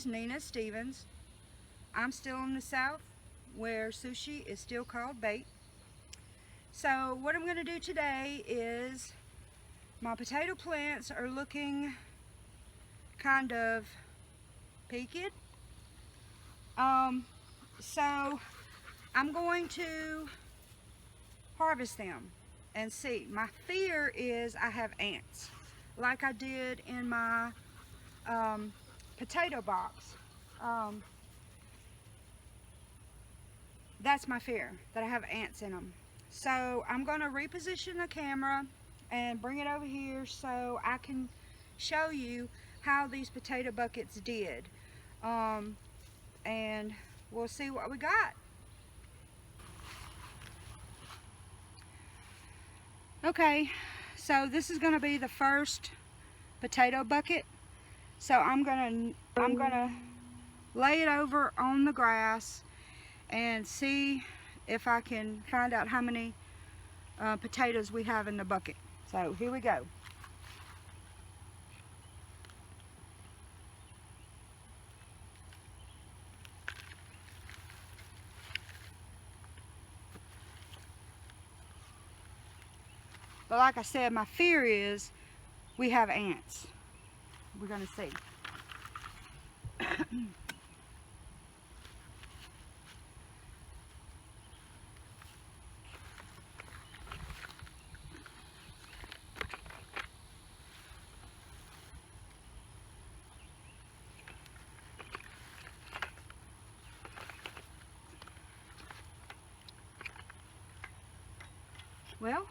is Nina Stevens. I'm still in the South where sushi is still called bait. So what I'm going to do today is my potato plants are looking kind of peaked. So I'm going to harvest them and see. My fear is I have ants like I did in my potato box. That's my fear, that I have ants in them. So I'm going to reposition the camera and bring it over here so I can show you how these potato buckets did. And we'll see what we got. Okay, so this is going to be the first potato bucket. So I'm gonna lay it over on the grass and see if I can find out how many potatoes we have in the bucket. So here we go. But like I said, my fear is we have ants. We're gonna see. Well,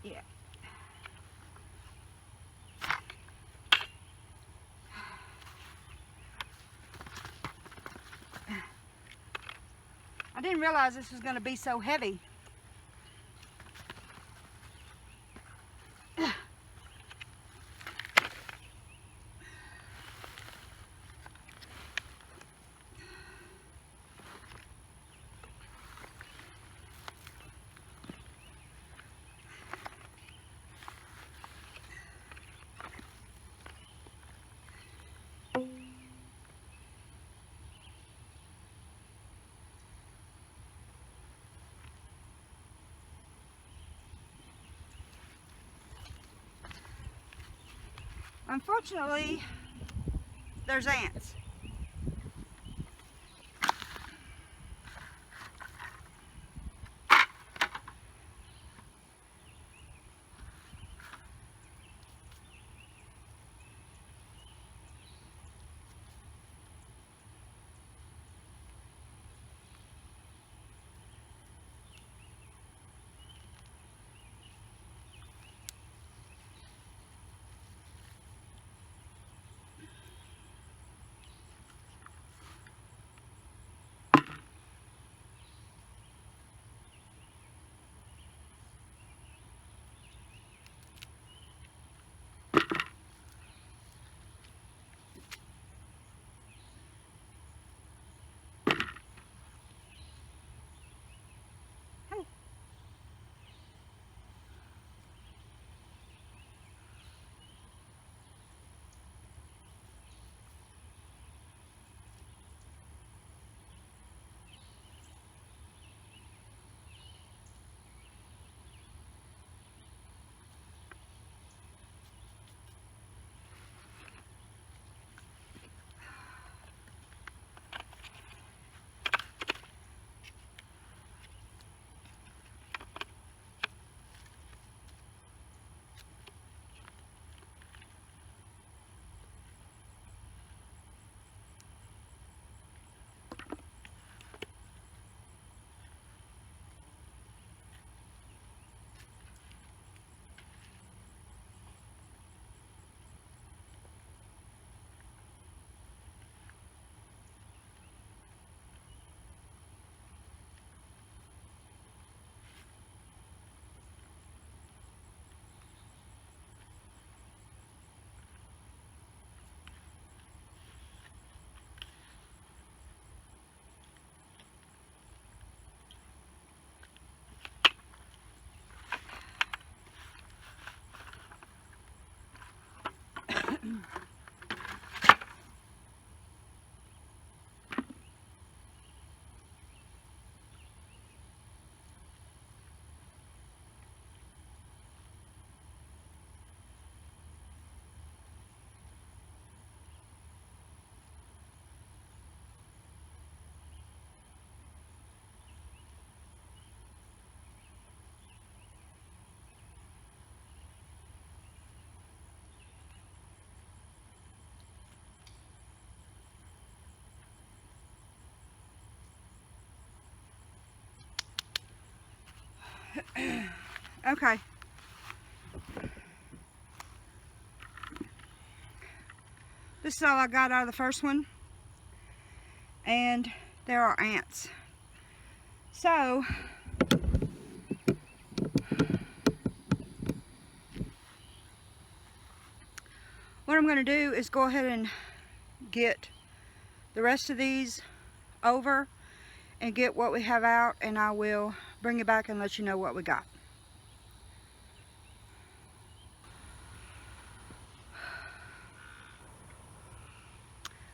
yeah. I didn't realize this was going to be so heavy. Unfortunately, there's ants. Okay. This is all I got out of the first one. And there are ants. So, what I'm going to do is go ahead and get the rest of these over and get what we have out, and I will bring it back and let you know what we got.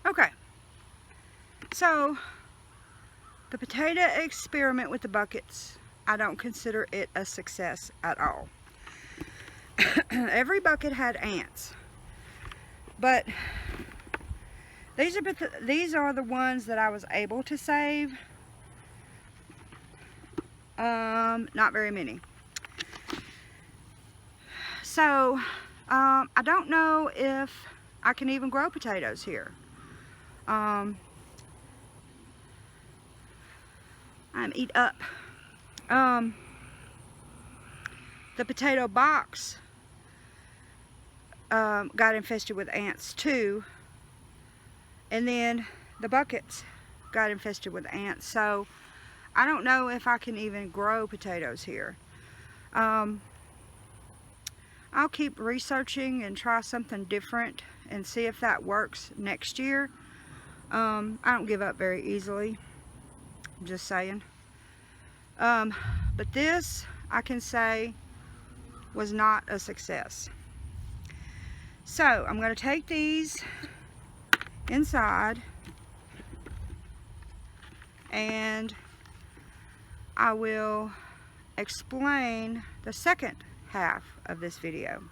Okay, so the potato experiment with the buckets, I don't consider it a success at all. Every bucket had ants, but these are the ones that I was able to save. Not very many. So I don't know if I can even grow potatoes here. I'm eat up. The potato box got infested with ants too, and then the buckets got infested with ants. So I don't know if I can even grow potatoes here. I'll keep researching and try something different and see if that works next year. I don't give up very easily, I'm just saying. But this, I can say, was not a success. So I'm going to take these inside and I will explain the second half of this video.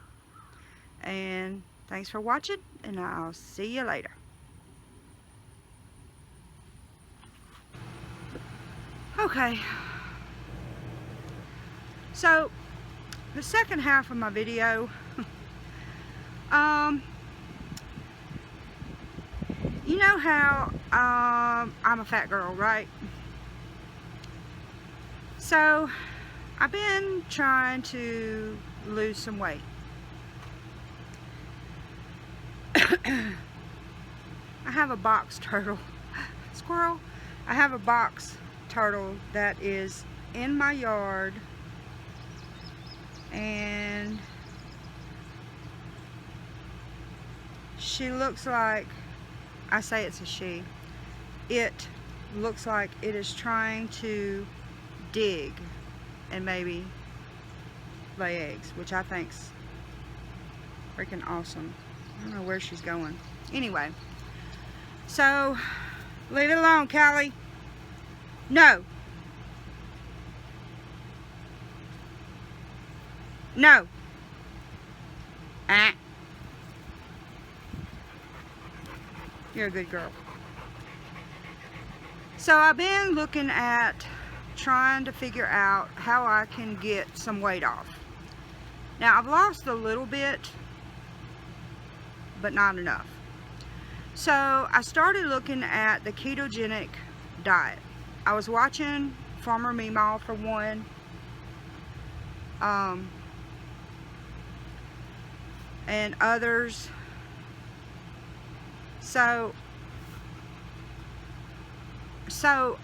And thanks for watching, and I'll see you later. Okay, so the second half of my video, you know how I'm a fat girl, right? So I've been trying to lose some weight. I have a box turtle, squirrel. I have a box turtle that is in my yard, and she looks like, I say it's a she, it looks like it is trying to dig and maybe lay eggs, which I think's freaking awesome. I don't know where she's going. Anyway, so leave it alone, Callie. No. No. Ah. You're a good girl. So I've been looking at trying to figure out how I can get some weight off. Now I've lost a little bit, but not enough. So I started looking at the ketogenic diet. I was watching Farmer Meemaw for one. And others. So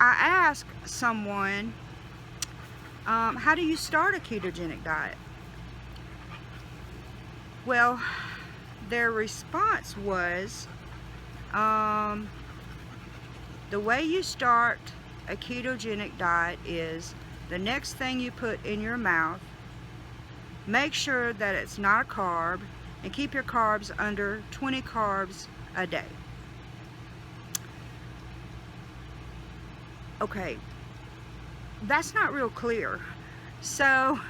I asked someone, how do you start a ketogenic diet? Well, their response was, the way you start a ketogenic diet is the next thing you put in your mouth, make sure that it's not a carb, and keep your carbs under 20 carbs a day. Okay, that's not real clear. So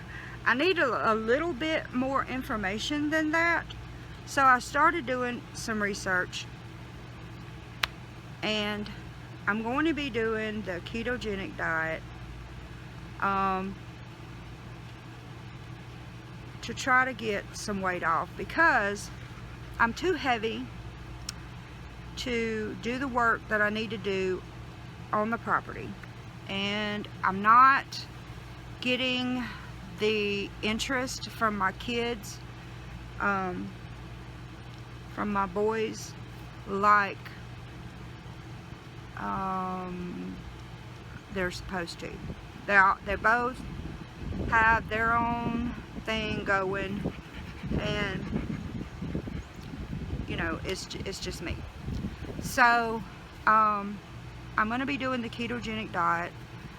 I need a little bit more information than that. So I started doing some research, and I'm going to be doing the ketogenic diet to try to get some weight off, because I'm too heavy to do the work that I need to do on the property, and I'm not getting the interest from my kids, from my boys, like they're supposed to. They both have their own thing going, and you know, it's just me. So I'm going to be doing the ketogenic diet.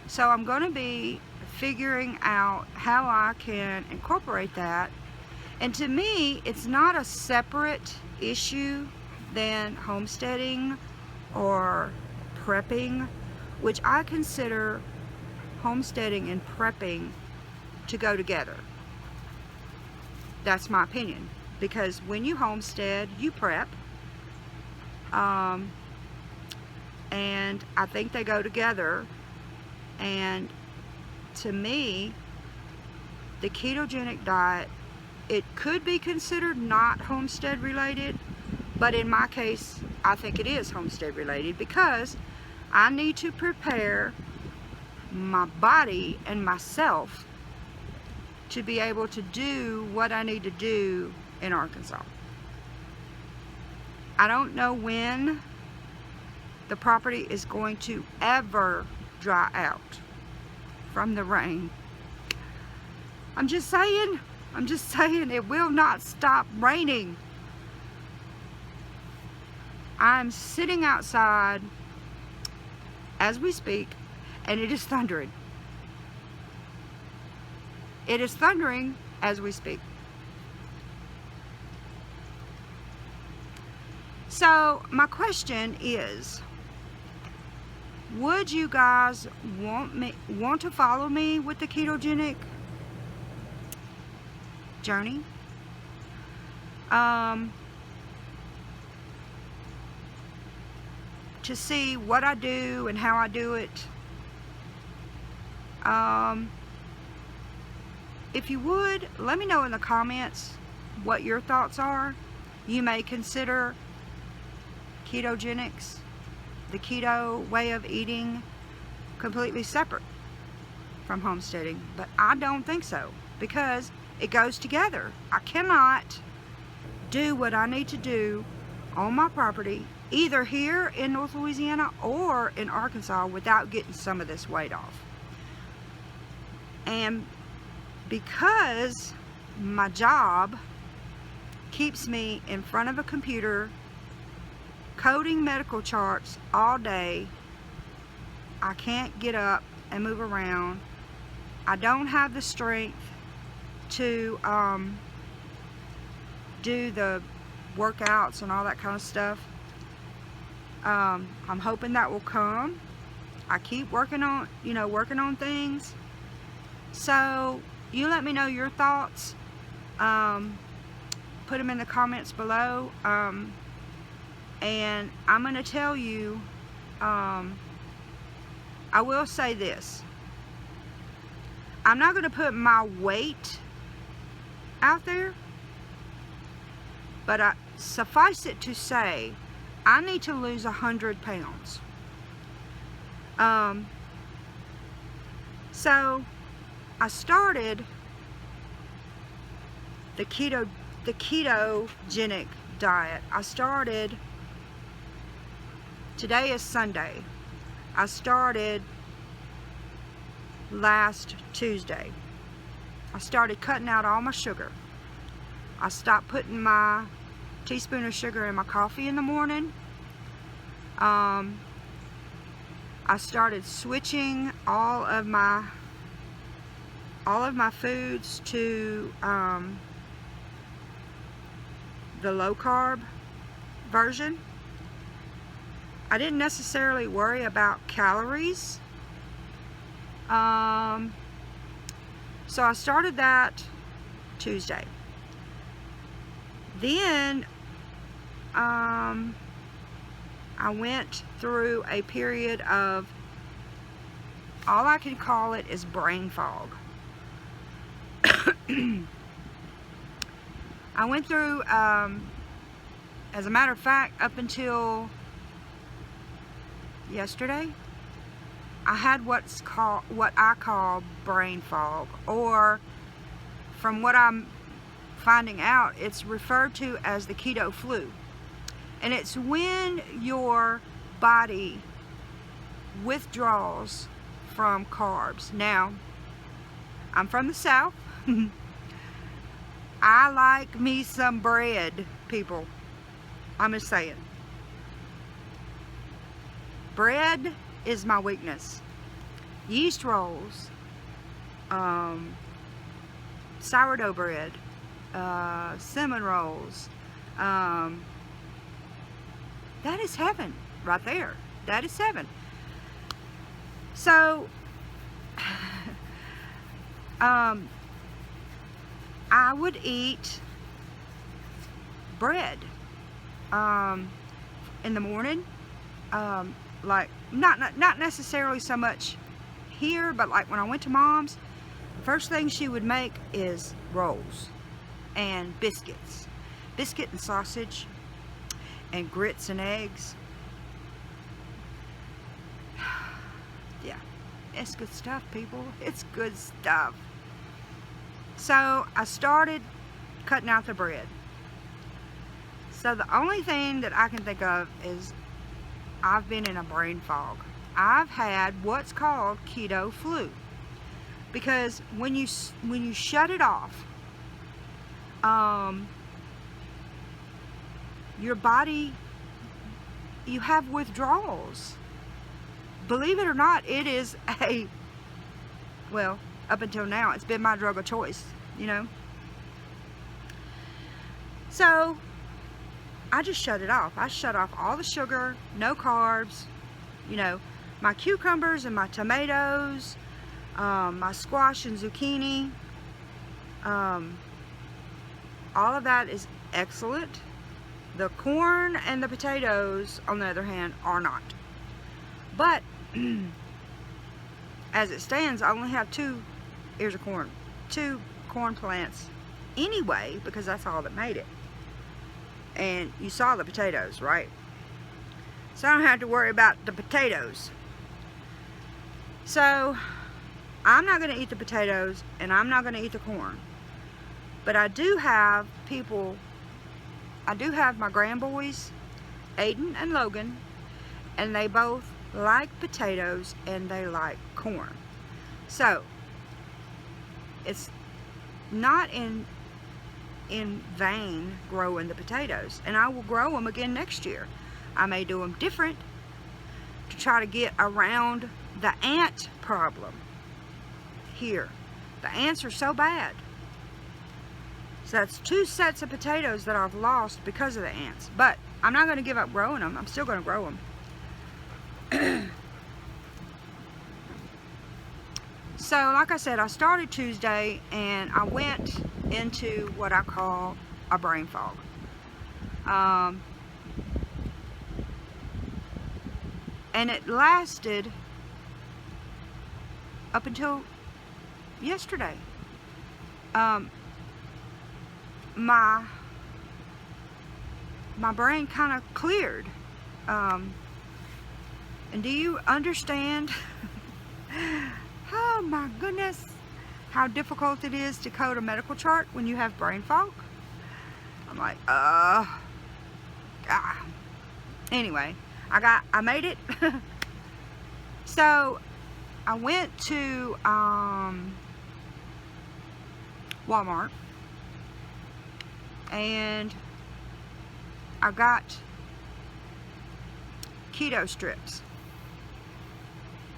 So I'm going to be figuring out how I can incorporate that. And to me, it's not a separate issue than homesteading or prepping, which I consider homesteading and prepping to go together. That's my opinion, because when you homestead, you prep, and I think they go together. And to me, the ketogenic diet, it could be considered not homestead related, but in my case, I think it is homestead related, because I need to prepare my body and myself to be able to do what I need to do in Arkansas. I don't know when the property is going to ever dry out from the rain. I'm just saying it will not stop raining. I'm sitting outside as we speak, and it is thundering. It is thundering as we speak. So my question is, would you guys want to follow me with the ketogenic journey? To see what I do and how I do it. If you would, let me know in the comments what your thoughts are. You may consider ketogenics, the keto way of eating, completely separate from homesteading, but I don't think so, because it goes together. I cannot do what I need to do on my property, either here in North Louisiana or in Arkansas, without getting some of this weight off. And because my job keeps me in front of a computer coding medical charts all day, I can't get up and move around. I don't have the strength to do the workouts and all that kind of stuff. I'm hoping that will come. I keep working on things. So you let me know your thoughts. Put them in the comments below. And I'm going to tell you, I will say this. I'm not going to put my weight out there, but suffice it to say, I need to lose 100 pounds. So I started the ketogenic diet. I started, today is Sunday. I started last Tuesday. I started cutting out all my sugar. I stopped putting my teaspoon of sugar in my coffee in the morning. I started switching all of my foods to the low carb version. I didn't necessarily worry about calories. So I started that Tuesday. Then I went through a period of, all I can call it is brain fog. I went through, as a matter of fact, up until yesterday, I had what I call brain fog, or from what I'm finding out, it's referred to as the keto flu. And it's when your body withdraws from carbs. Now, I'm from the South. I like me some bread, people. I'm just saying. Bread is my weakness. Yeast rolls, sourdough bread, cinnamon rolls, that is heaven right there. That is heaven. So I would eat bread in the morning, like not necessarily so much here, but like when I went to Mom's, first thing she would make is rolls and biscuits, biscuit and sausage and grits and eggs. Yeah, it's good stuff, people. It's good stuff. So I started cutting out the bread. So the only thing that I can think of is I've been in a brain fog. I've had what's called keto flu, because when you shut it off, your body, you have withdrawals. Believe it or not, it is well, up until now, it's been my drug of choice, you know. So I just shut it off. I shut off all the sugar, no carbs, you know, my cucumbers and my tomatoes, my squash and zucchini, all of that is excellent. The corn and the potatoes, on the other hand, are not. But as it stands, I only have 2 ears of corn, 2 corn plants anyway, because that's all that made it. And you saw the potatoes, right? So I don't have to worry about the potatoes. So I'm not going to eat the potatoes, and I'm not going to eat the corn. But I do have people, I do have my grandboys, Aiden and Logan, and they both like potatoes and they like corn. So it's not in vain growing the potatoes, and I will grow them again next year. I may do them different to try to get around the ant problem here. The ants are so bad. So that's 2 sets of potatoes that I've lost because of the ants. But I'm not going to give up growing them. I'm still going to grow them. So like I said, I started Tuesday and I went into what I call a brain fog. And it lasted up until yesterday. My brain kind of cleared. And do you understand? Oh my goodness, how difficult it is to code a medical chart when you have brain fog. I'm like, anyway, I made it. So I went to Walmart and I got keto strips,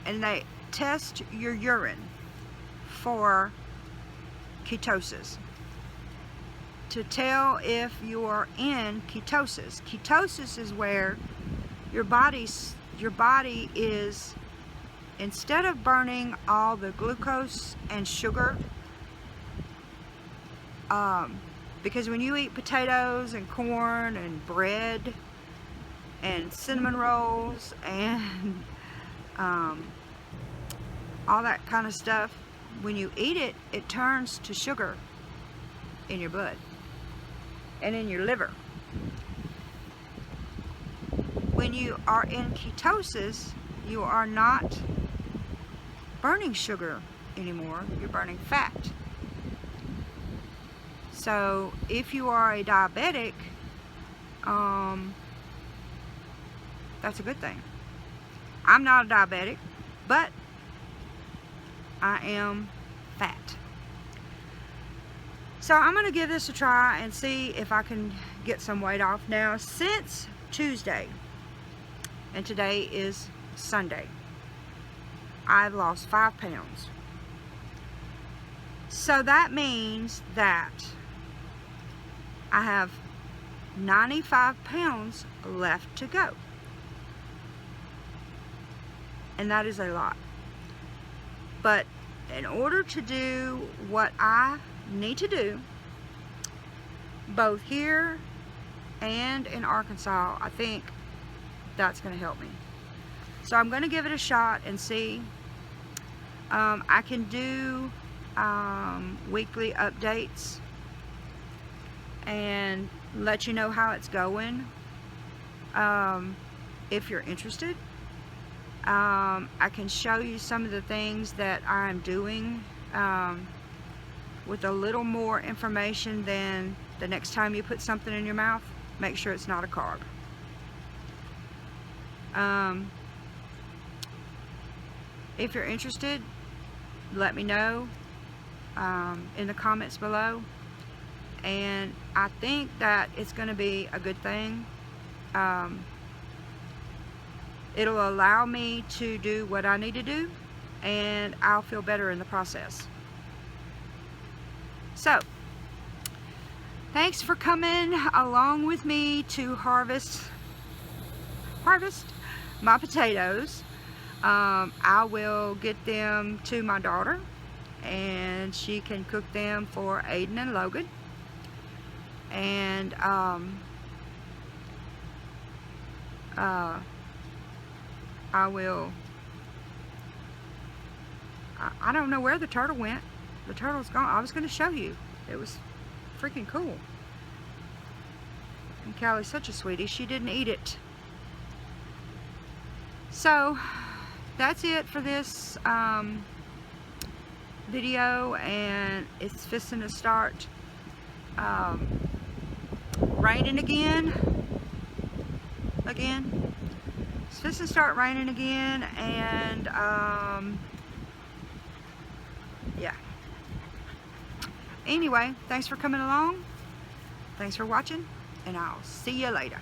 and they test your urine for ketosis to tell if you're in ketosis. Ketosis is where your body is, instead of burning all the glucose and sugar, because when you eat potatoes and corn and bread and cinnamon rolls and all that kind of stuff, when you eat it, it turns to sugar in your blood and in your liver. When you are in ketosis, you are not burning sugar anymore, you're burning fat. So if you are a diabetic, that's a good thing. I'm not a diabetic, but I am fat. So I'm going to give this a try and see if I can get some weight off. Now, since Tuesday, and today is Sunday, I've lost 5 pounds. So that means that I have 95 pounds left to go. And that is a lot. But in order to do what I need to do, both here and in Arkansas, I think that's going to help me. So I'm going to give it a shot and see. I can do weekly updates and let you know how it's going, if you're interested. I can show you some of the things that I'm doing with a little more information than the next time you put something in your mouth. Make sure it's not a carb. If you're interested, let me know in the comments below. And I think that it's going to be a good thing. It'll allow me to do what I need to do, and I'll feel better in the process. So, thanks for coming along with me to harvest my potatoes. I will get them to my daughter, and she can cook them for Aiden and Logan. And I don't know where the turtle went. The turtle's gone. I was going to show you. It was freaking cool. And Callie's such a sweetie. She didn't eat it. So, that's it for this video. And it's fisting to start raining again. It's fisting to start raining again. And yeah. Anyway, thanks for coming along. Thanks for watching, and I'll see you later.